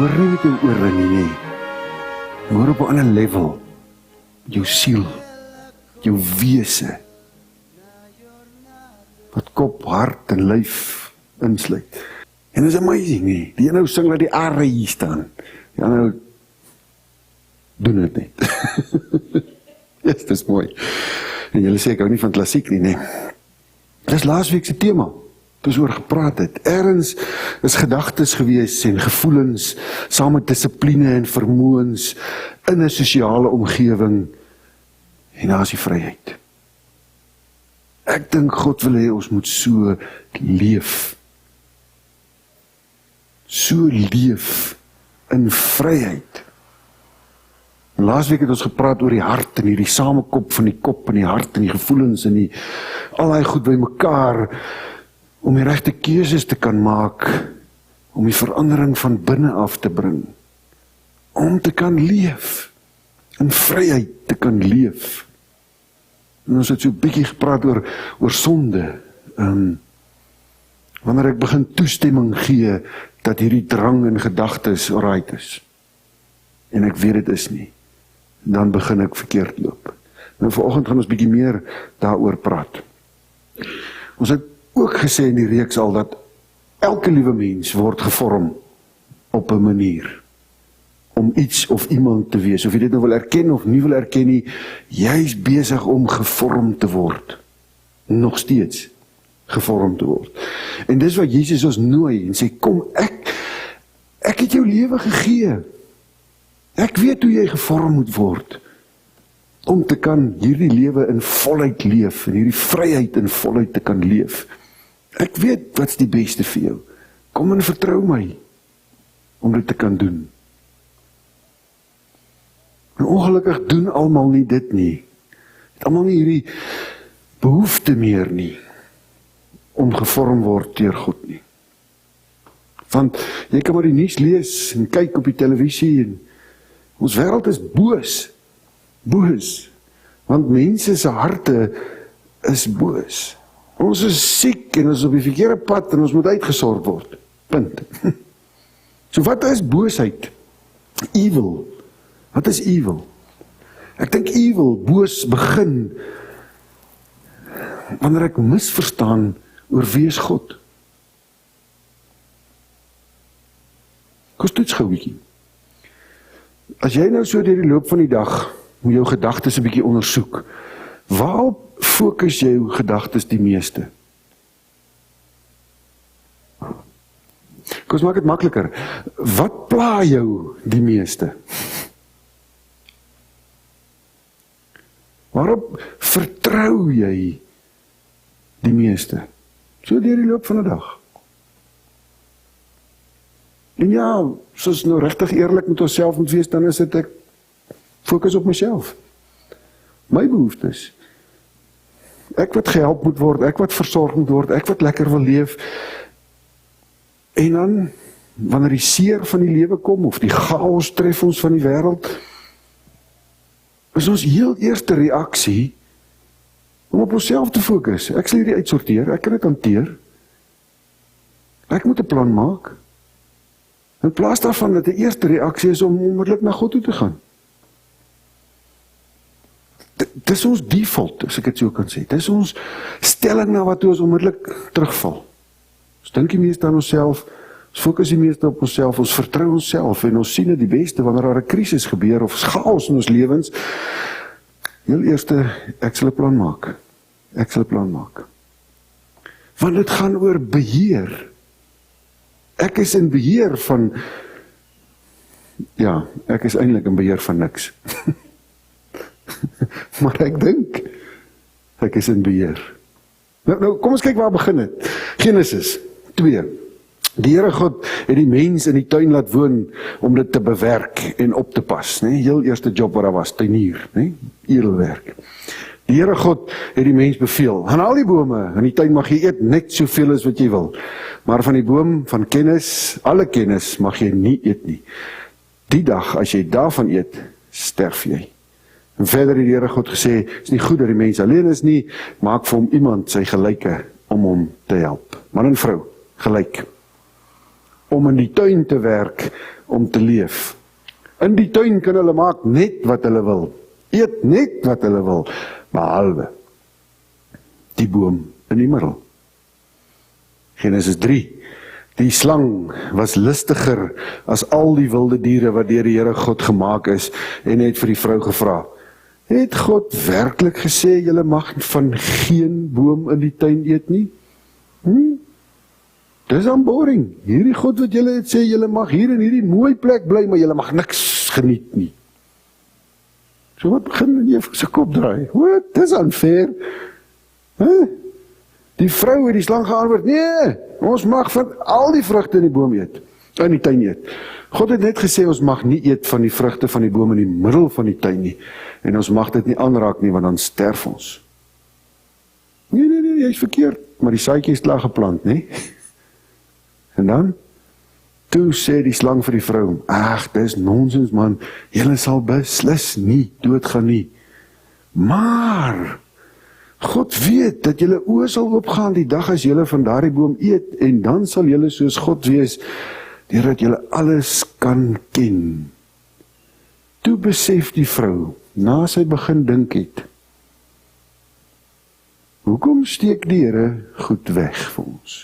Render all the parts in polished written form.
hoor nie met jou ore nie. Jy hoor op 'n ander level. Jou siel, jou wese. Wat kop, hart en lyf insluit. En dit is amazing nie. Die ene sing dat die aarde hier staan. Die ander doen dit net. Ja, dit is mooi. En julle sê ek hou nie van klassiek nie, nee. Dit is laasweek se tema. Toe oor gepraat het. Ergens is gedagtes gewees en gevoelens, saam met dissipline en vermoëns, in 'n sosiale omgewing, en daar is die vryheid. Ek dink God wil hê ons moet so leef. So leef in vryheid. En laasweek het ons gepraat oor die hart en hierdie samekop van die kop en die hart en die gevoelens en die al daai goed by mekaar, om die regte keuses te kan maak, om die verandering van binne af te bring, om te kan leef, in vryheid te kan leef. En ons het so 'n bietjie gepraat oor sonde, wanneer ek begin toestemming gee, dat hierdie drang en gedagtes right is, en ek weet dit is nie, dan begin ek verkeerd loop. Nou vanoggend gaan ons bietjie meer daaroor praat. Ons het ook gesê in die reeks al dat elke liewe mens word gevorm op 'n manier om iets of iemand te wees, of jy dit nou wil erken of nie wil erken nie, jy is besig om gevorm te word, nog steeds gevorm te word. En dis wat Jesus ons nooi en sê, kom, ek het jou lewe gegee, ek weet hoe jy gevorm moet word, om te kan hierdie lewe in volheid leef, en hierdie vryheid in volheid te kan leef. Ek weet wat's die beste vir jou. Kom en vertrou my, om dit te kan doen. En ongelukkig doen almal nie dit nie. Het almal nie hierdie behoefte meer nie, om gevorm word deur God nie. Want jy kan maar die nuus lees, en kyk op die televisie, en ons wêreld is boos, want mense se harte is boos. Ons is siek en ons is op die verkeerde pad en ons moet uitgesorg word. Punt. So wat is boosheid? Evil. Wat is evil? Ek dink evil, boos begin wanneer ek misverstaan oor wie is God. Kost toets gou bietjie. As jy nou so deur die loop van die dag moet jou gedagtes 'n bietjie ondersoek, waarop fokus jy jou gedagtes die meeste? Kom ons maak dit makliker. Wat pla jou die meeste? Waarop vertrou jy die meeste? So deur die loop van 'n dag. En ja, soos nou regtig eerlik met onsself moet wees, dan is dit ek fokus op myself. My behoeftes. Ek wat gehelp moet word, ek wat versorg moet word, ek wat lekker wil leef. En dan, wanneer die seer van die lewe kom, of die chaos tref ons van die wêreld, is ons heel eerste reaksie om op onsself te fokus. Ek sal hierdie uitsorteer, ek kan dit hanteer. Ek moet 'n plan maak. In plaas daarvan dat die eerste reaksie is om onmiddellik na God toe te gaan. Dit is ons default, as ek dit so kan sê. Dit is ons stelling na wat ons onmiddellik terugval. Ons dink die meeste aan onsself, ons fokus die meeste op onsself, ons vertrou onsself en ons sien dit die beste wanneer daar 'n krisis gebeur of chaos in ons lewens. Heel eerste, ek sal 'n plan maak. Ek sal 'n plan maak. Want dit gaan oor beheer. Ek is in beheer van, ja, ek is eintlik in beheer van niks. Maar ek dink, ek is in beheer. Nou, kom ons kyk waar begin het. Genesis 2. Die Here God het die mens in die tuin laat woon om dit te bewerk en op te pas. Nee? Heel eerste job wat daar was, tuinier, nee? Edelwerk. Die Here God het die mens beveel, aan al die bome in die tuin mag jy eet net soveel as wat jy wil, maar van die boom van kennis, alle kennis mag jy nie eet nie. Die dag as jy daarvan eet, sterf jy. En verder het die Here God gesê, is nie goed dat die mens alleen is nie, maak vir hom iemand sy gelyke om hom te help. Man en vrou, gelyk. om in die tuin te werk, om te leef. In die tuin kan hulle maak net wat hulle wil, eet net wat hulle wil, behalwe die boom in die middel. Genesis 3, die slang was listiger as al die wilde diere wat deur die Here God gemaak is, en het vir die vrou gevra, het God werklik gesê, julle mag van geen boom in die tuin eet nie? Dis aanboring. Hierdie God wat julle het sê, julle mag hier in hierdie mooi plek bly, maar julle mag niks geniet nie. So wat begin in Eva se kop draai? Wat? Dis unfair. Die vrou het die slang geantwoord, nee, ons mag van al die vrugte in die boom eet, in die tuin eet. God het net gesê, ons mag nie eet van die vrugte van die boom in die middel van die tuin nie, en ons mag dit nie aanraak nie, want dan sterf ons. Nee, jy is verkeerd, maar die saadjie is klaar geplant, nee? En dan, toe sê die slang vir die vrou, ag, dis nonsens man, julle sal beslis nie doodgaan nie. Maar God weet dat julle oë sal oopgaan die dag as julle van daardie boom eet, en dan sal julle soos God wees, deurdat julle alles kan ken. Toe besef die vrou, na sy begin dink het, hoekom steek die Here goed weg vir ons?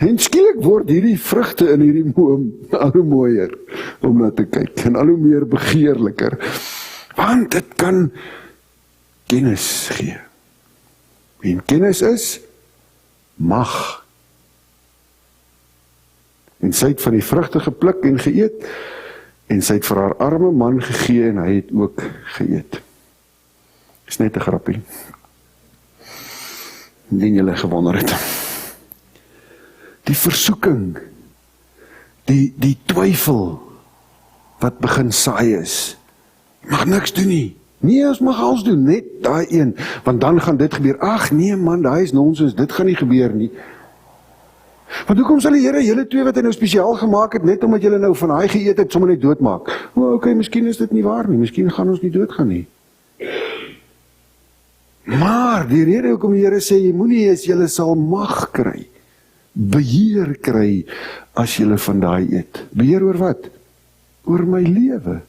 En skielik word hierdie vrugte in hierdie boom al hoe mooier om na te kyk, en al hoe meer begeerliker, want dit kan kennis gee. En kennis is mag. En sy het van die vrugte gepluk en geëet, en sy het vir haar arme man gegee, en hy het ook geëet. Is net 'n grappie. Indien julle gewonder het. Die versoeking, die twyfel, wat begin saai is, mag niks doen nie. Nee, ons mag alles doen, net daai een, want dan gaan dit gebeur. Ag nee man, daai is nonsens, dit gaan nie gebeur nie. Want hoekom sal die Here julle twee wat hy nou spesiaal gemaak het, net omdat julle nou van daai geëet het, sommer net doodmaak? Okay, miskien is dit nie waar nie, miskien gaan ons nie doodgaan nie. Maar die rede hoekom die Here sê, jy moenie eens, julle sal mag kry, beheer kry, as julle van daai eet. Beheer oor wat? Oor my lewe.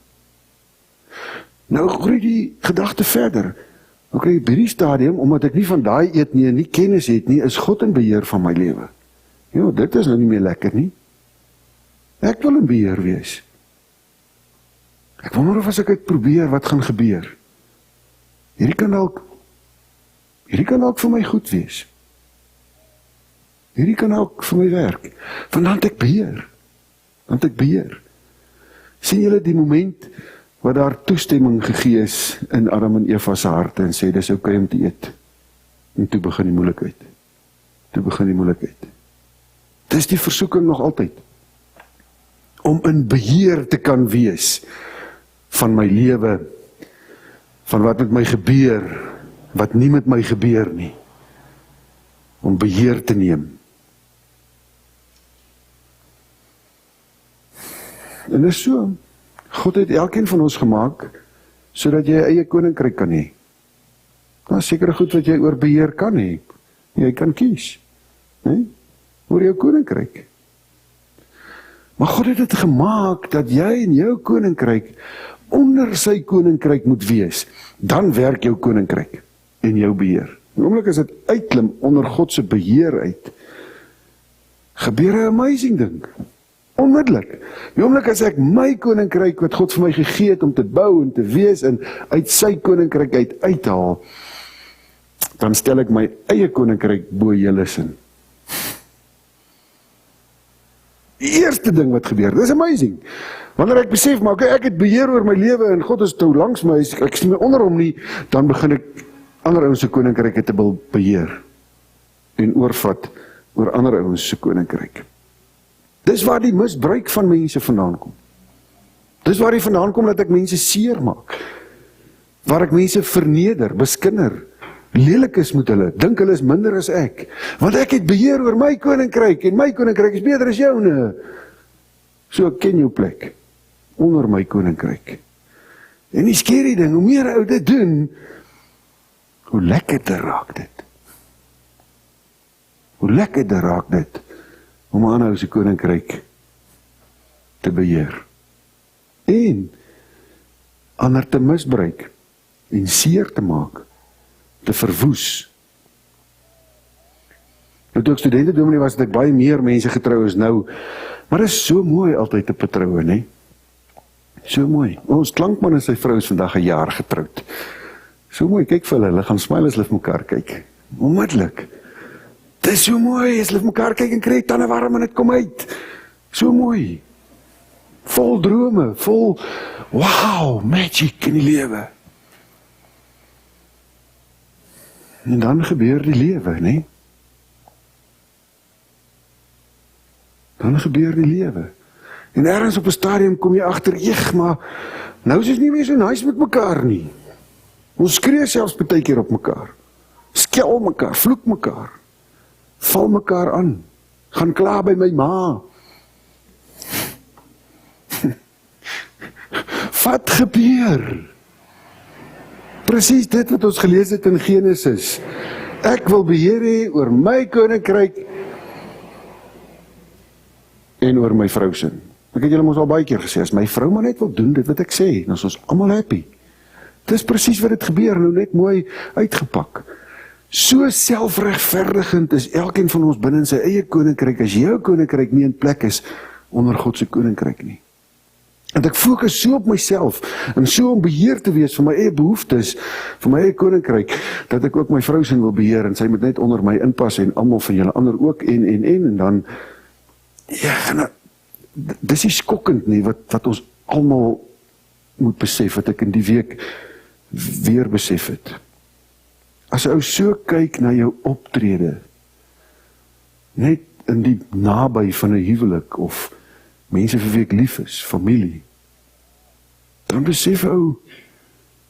Nou groei die gedagte verder. Okay, by die stadium, omdat ek nie van daai eet nie, en nie kennis het nie, is God in beheer van my lewe. Ja, dit is nou nie meer lekker nie. Ek wil in beheer wees. Ek wonder of as ek dit probeer, wat gaan gebeur? Hierdie kan dalk vir my goed wees. Hierdie kan ook vir my werk. Want dan het ek beheer. Sien julle die moment wat daar toestemming gegee is in Adam en Eva se harte en sê dis okay om te eet. En toe begin die moeilikheid. Dis die versoeking nog altyd. Om in beheer te kan wees van my lewe, van wat met my gebeur, wat nie met my gebeur nie. Om beheer te neem. En dis so, God het elkeen van ons gemaak, sodat jy eie koninkryk kan hê. Daar is sekere goed wat jy oor beheer kan hê. Jy kan kies, nee? Oor jou koninkryk. Maar God het dit gemaak, dat jy in jou koninkryk, onder sy koninkryk moet wees. Dan werk jou koninkryk, en jou beheer. En oomblik as dit uitklim, onder God se beheer uit, gebeur 'n amazing ding. Onmiddellik. Die oomblik as ek my koninkryk wat God vir my gegee het om te bou en te wees en uit sy koninkryk uithaal, dan stel ek my eie koninkryk bo julle sin. Die eerste ding wat gebeur, dis amazing. Wanneer ek besef, maar okay, ek het beheer oor my lewe en God is toe langs my, ek sien my onder hom nie, dan begin ek ander ouens se koninkryke te wil beheer en oorvat oor ander ouens se koninkryk. Dis waar die misbruik van mense vandaan kom. Dis waar die vandaan kom dat ek mense seer maak. Waar ek mense verneder, beskinder, lelik is met hulle, dink hulle is minder as ek. Want ek het beheer oor my koninkryk en my koninkryk is beter as joune. So ek ken jou plek onder my koninkryk. En die skerry ding, hoe meer ou dit doen, hoe lekkerder raak dit. Hoe lekkerder raak dit om aanhou se koninkryk te beheer. En ander te misbruik en seer te maak, te verwoes. Nou toe ek studentedominee was, het ek baie meer mense getrou as nou, maar dit is so mooi altyd te vertroue, né? So mooi. Ons klankman en sy vrou is vandag 'n jaar getroud. So mooi, kyk vir hulle gaan smile as hulle vir mekaar kyk. Onmiddellik. Dit is so mooi, as hulle vir mekaar kyk en kry tande warm en dit kom uit. So mooi. Vol drome, vol wow, magic in die lewe. En dan gebeur die lewe, né? Dan gebeur die lewe. En ergens op 'n stadium kom jy agter, maar nou is ons nie meer so nice met mekaar nie. Ons skree selfs baie keer op mekaar. Skel mekaar, vloek mekaar. Val mekaar aan. Gaan kla by my ma. Wat gebeur? Presies dit wat ons gelees het in Genesis. Ek wil beheer hê oor my koninkryk en oor my vrou se. Ek het julle mos al baie keer gesê, as my vrou maar net wil doen dit wat ek sê, dan is ons almal happy. Dis presies wat dit gebeur, nou net mooi uitgepak. So selfregverdigend is elkeen van ons binne in sy eie koninkryk, as jou koninkryk nie in plek is onder God se koninkryk nie. En ek fokus so op myself, en so om beheer te wees vir my eie behoeftes, vir my eie koninkryk, dat ek ook my vrou se wil beheer, en sy moet net onder my inpas, en almal van julle ander ook, en dan, ja, dis nie skokkend nie, wat ons almal moet besef, wat ek in die week weer besef het. As ou so kyk na jou optrede, net in die naby van 'n huwelik, of mense vir wie ek lief is, familie, dan besef ou,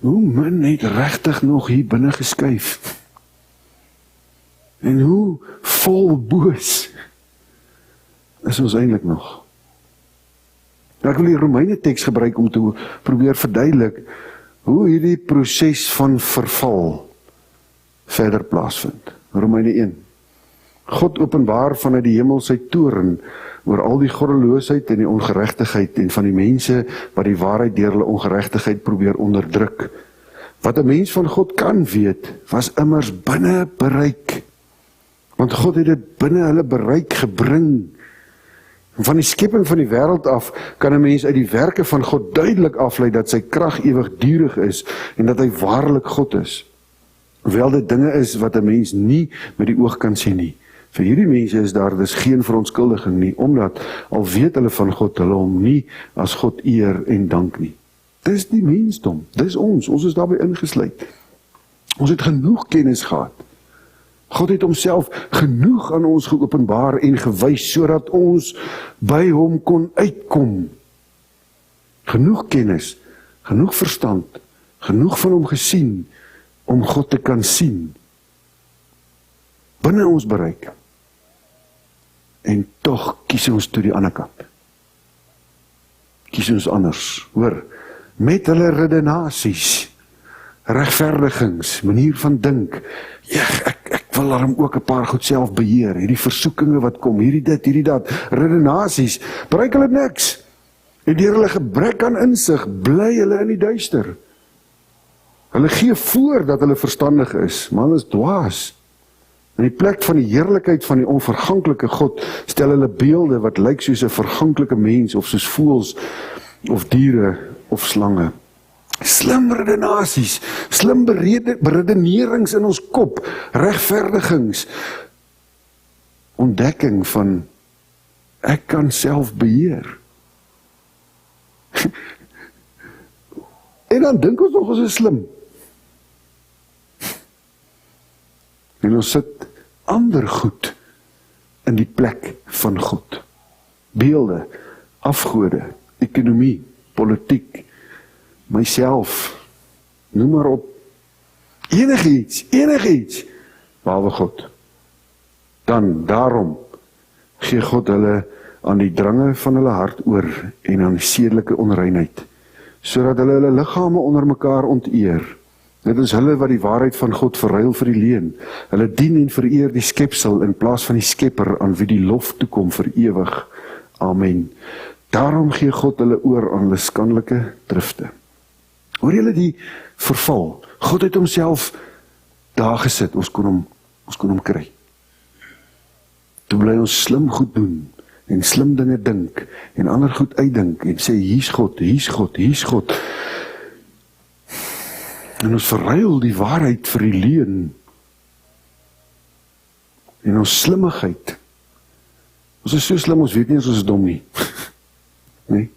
hoe min het regtig nog hier binne geskuif, en hoe vol boos is ons eintlik nog. Ek wil die Romeine teks gebruik om te probeer verduidelik hoe hierdie proses van verval verder plaasvind. Romeine 1. God openbaar vanuit die hemel sy toorn oor al die goddeloosheid en die ongeregtigheid en van die mense wat die waarheid deur hulle ongeregtigheid probeer onderdruk. Wat 'n mens van God kan weet, was immers binne bereik. Want God het dit binne hulle bereik gebring. Van die skepping van die wêreld af kan 'n mens uit die werke van God duidelik aflei dat sy krag ewigdurig is en dat hy waarlik God is. Hoewel dit dinge is wat 'n mens nie met die oog kan sien nie. Vir hierdie mense is daar dus geen verontskuldiging nie, omdat al weet hulle van God, hulle hom nie as God eer en dank nie. Dis die mensdom, dis ons is daarbey ingesluit. Ons het genoeg kennis gehad. God het homself genoeg aan ons geopenbaar en gewys, sodat ons by hom kon uitkom. Genoeg kennis, genoeg verstand, genoeg van hom gesien, om God te kan sien. Binne ons bereik. En tog kies ons toe die ander kant. Kies ons anders, hoor, met hulle redenasies, regverdigings, manier van dink, ja, ek wil daarom ook 'n paar goed self beheer, hierdie versoekinge wat kom, hierdie dit, hierdie dat, redenasies, bereik hulle niks, en deur hulle gebrek aan insig, bly hulle in die duister. Hulle gee voor dat hulle verstandig is, maar hulle is dwaas. In die plek van die heerlikheid van die onverganklike God, stel hulle beelde wat lyk soos 'n verganklike mens, of soos voëls, of diere, of slange. Slim redenasies, slim beredenerings in ons kop, regverdigings, ontdekking van, ek kan self beheer. En dan dink ons nog ons is slim. En ons sit ander goed in die plek van God. Beelde, afgode, ekonomie, politiek, myself, noem maar op, enigiets, behalwe God. Dan, daarom, gee God hulle aan die drange van hulle hart oor en aan sedelike onreinheid, sodat hulle liggame onder mekaar onteer Dit is hulle wat die waarheid van God verruil vir die leuen. Hulle dien en vereer die skepsel in plaas van die Skepper aan wie die lof toekom vir ewig. Amen. Daarom gee God hulle oor aan hulle skandelike drifte. Hoor julle die verval? God het homself daar gesit, ons kon hom kry. Toe bly ons slim goed doen, en slim dinge dink, en ander goed uitdink, en sê, hier's God, hier's God, hier's God. En ons verruil die waarheid vir die leuen, en ons slimmigheid. Ons is so slim, ons weet nie ons is dom nie. Nee?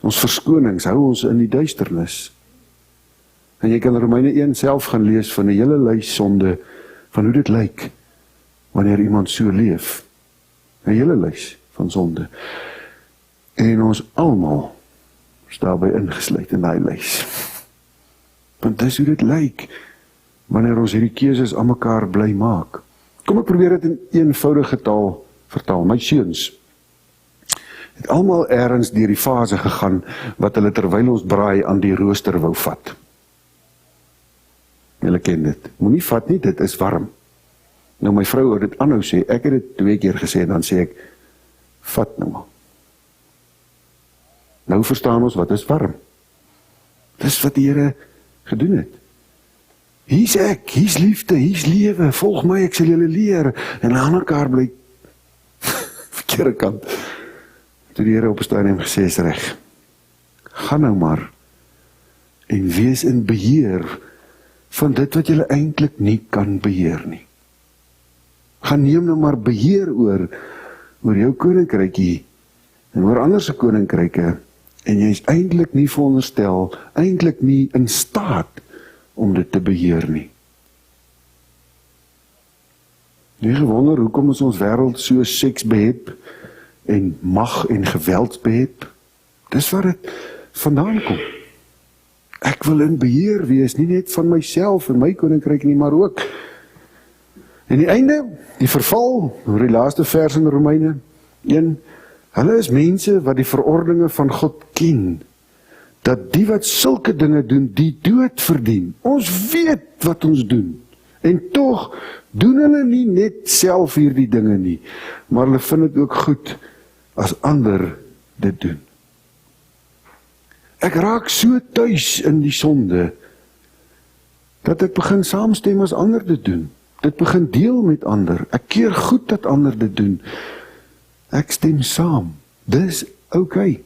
Ons verskonings hou ons in die duisternis. En jy kan Romeine 1 self gaan lees van 'n hele lys sonde, van hoe dit lyk, wanneer iemand so leef. 'n hele lys van sonde. En ons almal is daarbey ingesluit in daai lys. Want dis hoe dit lyk, wanneer ons hierdie keuses aan mekaar bly maak. Kom ek probeer dit in eenvoudige taal vertaal. My seuns het almal ergens deur die fase gegaan, wat hulle terwyl ons braai aan die rooster wou vat. Julle ken dit. Moenie vat nie, dit is warm. Nou my vrou het dit aanhou sê, ek het dit 2 keer gesê, en dan sê ek, vat nou maar. Nou verstaan ons wat is warm. Dis wat die Here gedoen het. Hier's ek, hier's liefde, hier's lewe, volg my, ek sal julle leer, en aan mekaar bly, verkeerde kant. Toe die Here op 'n stadium gesê is reg, gaan nou maar, en wees in beheer, van dit wat julle eintlik nie kan beheer nie. Gaan neem nou maar beheer oor jou koninkrykie, en oor ander se koninkryke, en jy is eintlik nie veronderstel, eintlik nie in staat, om dit te beheer nie. Nie gewonder, hoekom is ons wêreld so seksbehep, en mag en geweldsbehep? Dis waar dit vandaan kom. Ek wil in beheer wees, nie net van myself en my koninkryk nie, maar ook. En die einde, die verval, oor die laaste vers in Romeine 1, hulle is mense wat die verordeninge van God ken, dat die wat sulke dinge doen, die dood verdien. Ons weet wat ons doen, en tog doen hulle nie net self hierdie dinge nie, maar hulle vind dit ook goed as ander dit doen. Ek raak so tuis in die sonde, dat ek begin saamstem as ander dit doen. Dit begin deel met ander. Ek keer goed dat ander dit doen. Ek stem saam. Dis okay.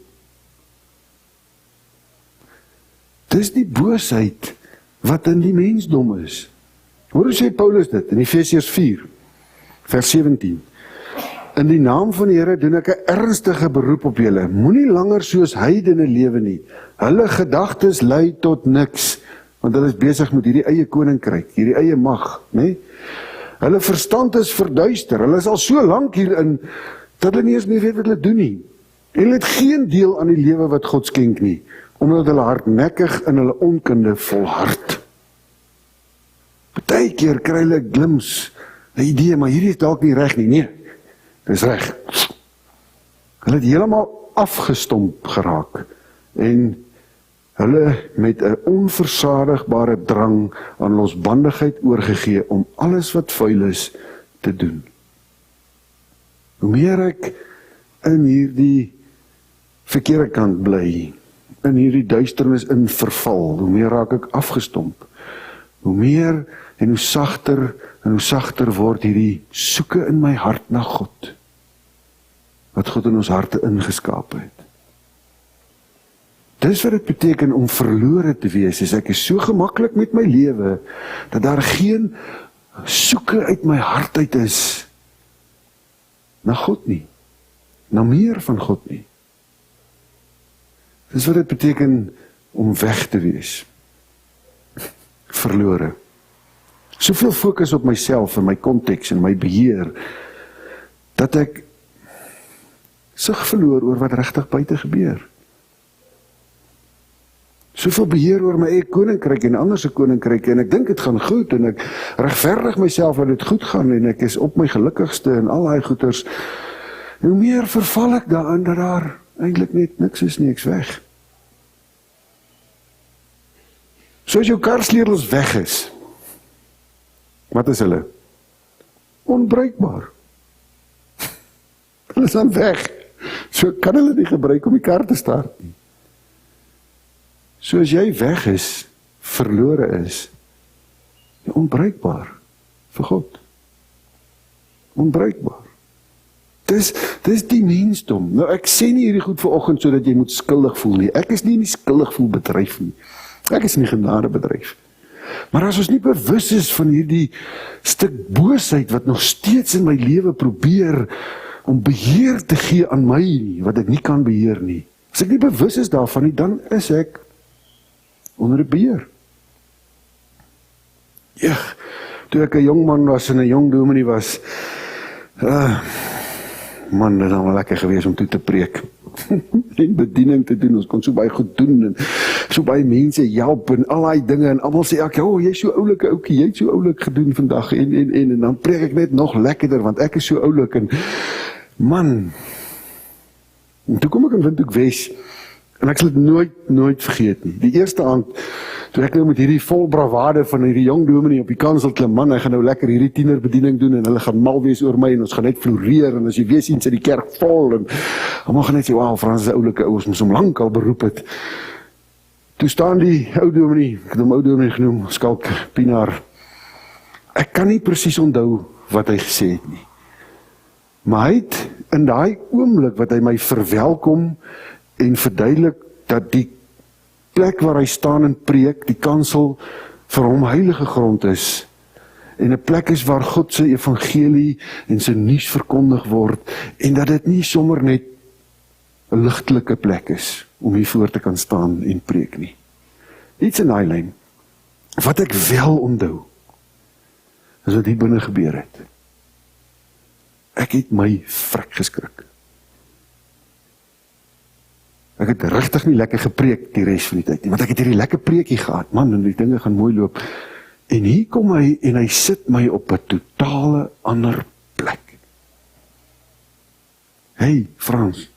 Dis die boosheid wat in die mensdom is. Hoe sê Paulus dit in Efesiërs 4, vers 17? In die naam van die Here doen ek 'n ernstige beroep op julle. Moenie langer soos heidene lewe nie. Hulle gedagtes lei tot niks, want hulle is besig met hierdie eie koninkryk, hierdie eie mag, né? Hulle verstand is verduister. Hulle is al so lank hierin dat hulle nie eens meer weet wat hulle doen nie. En hulle het geen deel aan die lewe wat God skenk nie, omdat hulle hardnekkig in hulle onkunde volhard. Partykeer kry hulle 'n glims, 'n idee, maar hierdie is dalk nie reg nie. Nee, dis reg. Hulle het heeltemal afgestomp geraak en hulle met 'n onversadigbare drang aan losbandigheid oorgegee om alles wat vuil is te doen. Hoe meer ek in hierdie verkeerde kant bly, in hierdie duisternis in verval, hoe meer raak ek afgestomp. Hoe meer en hoe sagter word hierdie soeke in my hart na God, wat God in ons harte ingeskaap het. Dis wat dit beteken om verlore te wees, is ek is so gemaklik met my lewe, dat daar geen soeke uit my hart uit is, na God nie, na meer van God nie. Dis wat dit beteken om weg te wees, verlore. Soveel fokus op myself en my konteks en my beheer, dat ek sig verloor oor wat regtig buite gebeur. Soveel beheer oor my eie koninkryk en ander se koninkryke, en ek dink dit gaan goed, en ek regverdig myself dat dit goed gaan, en ek is op my gelukkigste en al daai goeters. En hoe meer verval ek daarin, dat daar eintlik net niks is nie, ek's weg. Soos jou karsleutels weg is, wat is hulle? Onbruikbaar. Hulle is dan weg. So kan hulle nie gebruik om die kar te start nie. So as jy weg is, verlore is, onbruikbaar vir God. Onbruikbaar. Dis die mensdom. Nou ek sê nie hierdie goed vanoggend sodat jy moet skuldig voel nie. Ek is nie in die skuldig voel bedryf nie. Ek is in die genade bedryf. Maar as ons nie bewus is van hierdie stuk boosheid wat nog steeds in my lewe probeer om beheer te gee aan my nie, wat ek nie kan beheer nie. As ek nie bewus is daarvan nie, dan is ek onder die beheer. Ja, toe ek 'n jong man was en 'n jong dominee was, man, dit was wel lekker geweest om toe te preek. En bediening te doen, ons kon so baie goed doen, en so baie mense help, en al die dinge, en almal sê, jy is so oulike oukie, jy het so oulik gedoen vandag, en dan preek ek net nog lekkerder, want ek is so oulik, en man, en toe kom ek in Windhoek Wes, en ek sal dit nooit vergeet nie. Die eerste aand, toe ek nou met hierdie vol bravade van hierdie jong dominee op die kansel klim, man, hy gaan nou lekker hierdie tienerbediening doen, en hulle gaan mal wees oor my, en ons gaan net floreer, en as jy weer sien, sy die kerk vol, en almal gaan net sê, wow, Frans is 'n oulike ou, ons moes hom lank al beroep het. Toe staan die ou dominee, ek het hom ou dominee genoem, Skalk Pinaar. Ek kan nie presies onthou wat hy gesê het nie. Maar hy het in daai oomblik wat hy my verwelkom en verduidelik dat die plek waar hy staan en preek, die kansel, vir hom heilige grond is, en 'n plek is waar God se evangelie en sy nuus verkondig word, en dat dit nie sommer net 'n ligtelike plek is, om hier voor te kan staan en preek nie. Iets in daai lyn. Wat ek wel onthou, is wat hier binne gebeur het. Ek het my vrek geskrik. Ek het regtig nie lekker gepreek die res van die tyd nie, want ek het hierdie lekker preekie gehad, man, en die dinge gaan mooi loop. En hier kom hy, en hy sit my op 'n totale ander plek. Hey, Frans,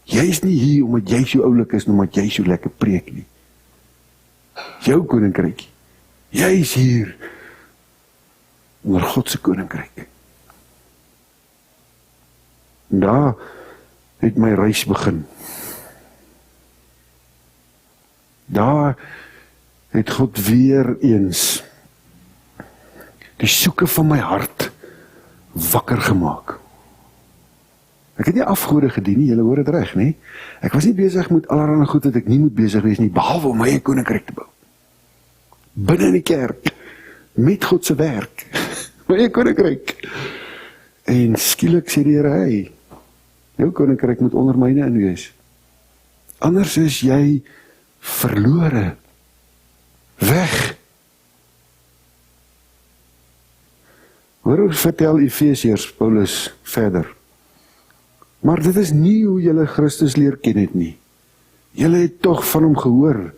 jy is nie hier omdat jy so oulik is, omdat jy so lekker preek nie. Jou koninkryk. Jy is hier onder God se koninkryk. En daar het my reis begin. Daar het God weer eens die soeke van my hart wakker gemaak. Ek het nie afgode gedien nie, julle hoor dit reg, nie? Ek was nie besig met allerlei goed wat ek nie moet besig wees nie, behalwe om my eie koninkryk te bou. Binne in die kerk, met God se werk, my eie koninkryk. En skielik sê die Here, hey, jou koninkryk moet onder myne in wees. Anders is jy verlore, weg. Hoor vertel Efesiërs Paulus verder. Maar dit is nie hoe julle Christus leer ken het nie. Julle het tog van hom gehoor.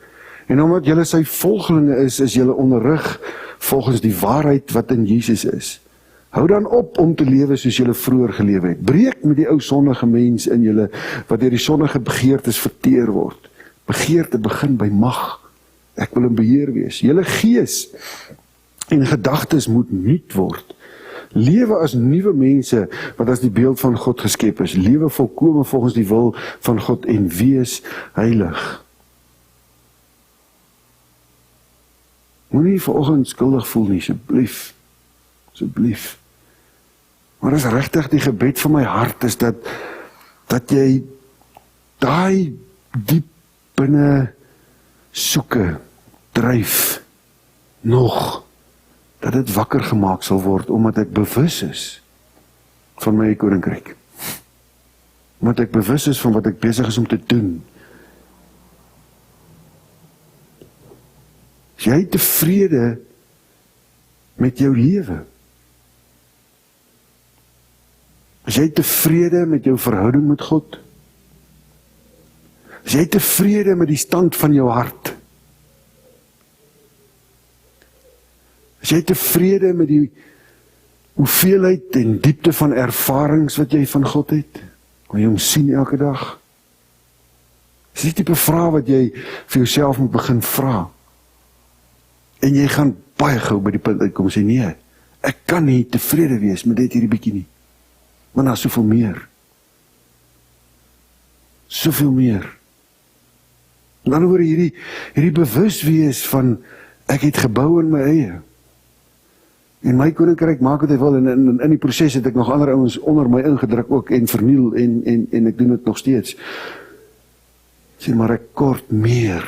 En omdat julle sy volgelinge is julle onderrig volgens die waarheid wat in Jesus is. Hou dan op om te lewe soos julle vroeër gelewe het. Breek met die ou sondige mens in julle wat deur die sondige begeertes verteer word. Begeerte begin by mag. Ek wil in beheer wees. Julle gees en gedagtes moet nuut word. Lewe as nuwe mense wat as die beeld van God geskep is. Lewe volkome volgens die wil van God en wees heilig. Moenie vanoggend skuldig voel nie, asseblief. Asseblief. Maar is regtig die gebed van my hart is dat jy daai diep binne soeke, dryf nog, dat dit wakker gemaak sal word, omdat ek bewus is van my koninkryk. Omdat ek bewus is van wat ek besig is om te doen. Is jy tevrede met jou lewe? Is jy tevrede met jou verhouding met God? Is jy tevrede met die stand van jou hart? Is jy tevrede met die hoeveelheid en diepte van ervarings wat jy van God het? Kan jy hom sien elke dag? Is die tipe vraag wat jy vir jouself moet begin vra? En jy gaan baie gou by die punt uitkom en sê, nee, ek kan nie tevrede wees met dit hierdie bietjie nie. Maar daar is soveel meer. Soveel meer. In ander woorde, hierdie bewus wees van, ek het gebou in my eie. En my koninkryk maak wat hy wil, en in die proses het ek nog ander ouens onder my ingedruk ook, en verniel, en ek doen dit nog steeds. Sê, maar ek kort meer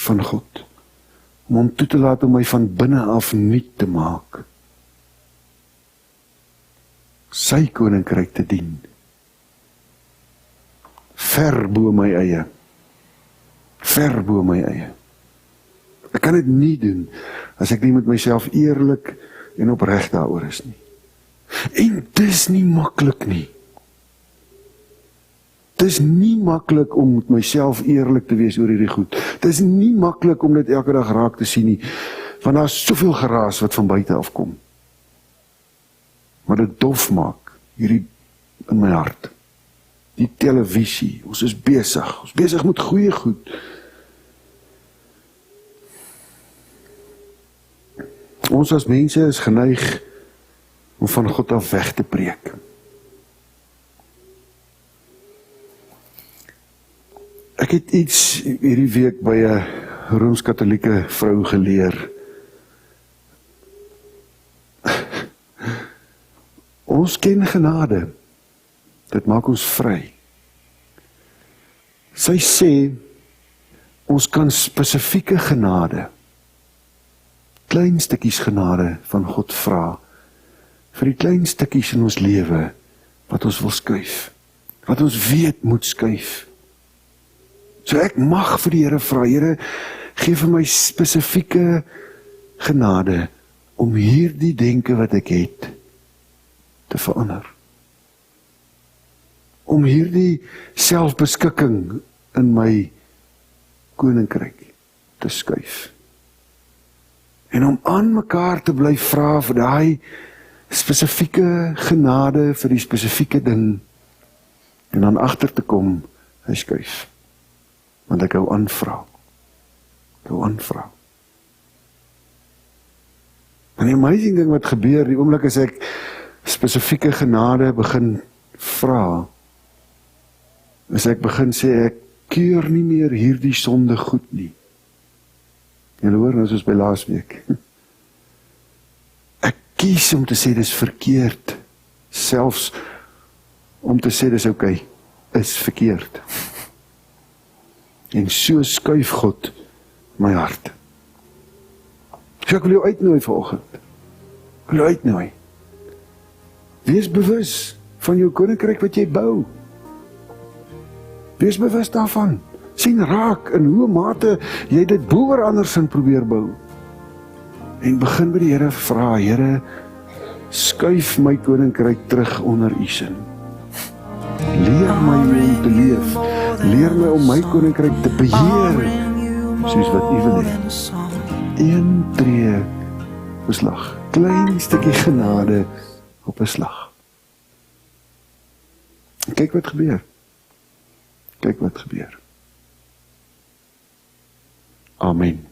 van God, om hom toe te laat om my van binne af nuut te maak. Sy koninkryk te dien. Ver bo my eie. Ver bo my eie. Ek kan dit nie doen, as ek nie met myself eerlik en opreg daaroor is nie. En dis nie maklik nie. Dis nie maklik om met myself eerlik te wees oor hierdie goed. Dis nie maklik om dit elke dag raak te sien nie, want daar is soveel geraas wat van buite afkom. Maar dit dof maak, hierdie in my hart. Die televisie, ons is besig met goeie goed. Ons as mense is geneig om van God af weg te preek. Ek het iets hierdie week by 'n Rooms-Katolieke vrou geleer. Ons ken genade. Dit maak ons vry. Sy sê, ons kan spesifieke genade, klein stukkies genade van God vra, vir die klein stukkies in ons lewe, wat ons wil skuif, wat ons weet moet skuif. So ek mag vir die Here vra, Here, gee vir my spesifieke genade, om hierdie denke wat ek het, te verander. Om hierdie selfbeskikking in my koninkryk te skuif. En om aan mekaar te bly vra vir daai spesifieke genade vir die spesifieke ding, en dan agter te kom, hy skuif. Want ek hou aanvra. En die amazing ding wat gebeur, die oomblik as ek spesifieke genade begin vra, as ek begin sê, ek keur nie meer hierdie sonde goed nie. Julle hoor, nou soos by laasweek. Ek kies om te sê, dis verkeerd. Selfs om te sê, dis oké, is verkeerd. En so skuif God my hart. So ek wil jou uitnooi vanoggend. Ek wil jou uitnooi. Wees bewus van jou koninkryk wat jy bou. Wees bewus daarvan. Sien raak in hoe mate jy dit boer andersin probeer bou. En begin by die Here vra, Here, skuif my koninkryk terug onder U sin. Leer my om te leef. Leer my om my koninkryk te beheer, soos wat U wil hê. Een tree beslag. Klein stukkie genade op 'n slag. Kyk wat gebeur. Kyk wat gebeur. Amen.